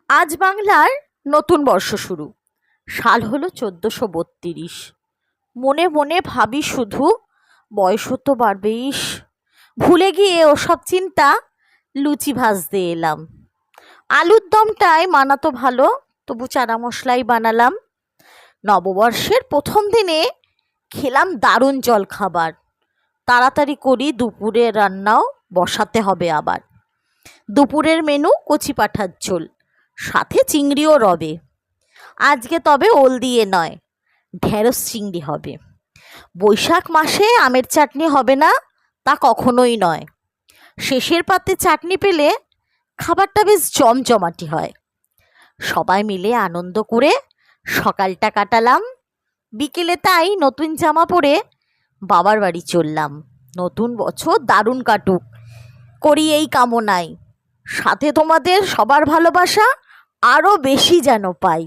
আজ বাংলার নতুন বর্ষ শুরু। সাল হলো 1432। মনে মনে ভাবি শুধু বয়স তো বাড়বেই। ভুলে গিয়ে ওসব চিন্তা, লুচি ভাজতে এলাম। আলুর দমটাই মানাতো ভালো, তবু চানা মশলাই বানালাম। নববর্ষের প্রথম দিনে খেলাম দারুণ জলখাবার। তাড়াতাড়ি করি, দুপুরের রান্নাও বসাতে হবে আবার। দুপুরের মেনু কচি পাঁঠার ঝোল, সাথে চিংড়িও রবে। আজকে তবে ওল দিয়ে নয়, ঢেঁড়স চিংড়ি হবে। বৈশাখ মাসে আমের চাটনি হবে না তা কখনোই নয়। শেষের পাতে চাটনি পেলে খাবারটা বেশ জমজমাটি হয়। সবাই মিলে আনন্দ করে সকালটা কাটালাম। বিকেলে তাই নতুন জামা পরে বাবার বাড়ি চললাম। নতুন বছর দারুণ কাটুক করি এই কামনায়, সাথে তোমাদের সবার ভালোবাসা আরও বেশি যেন পাই।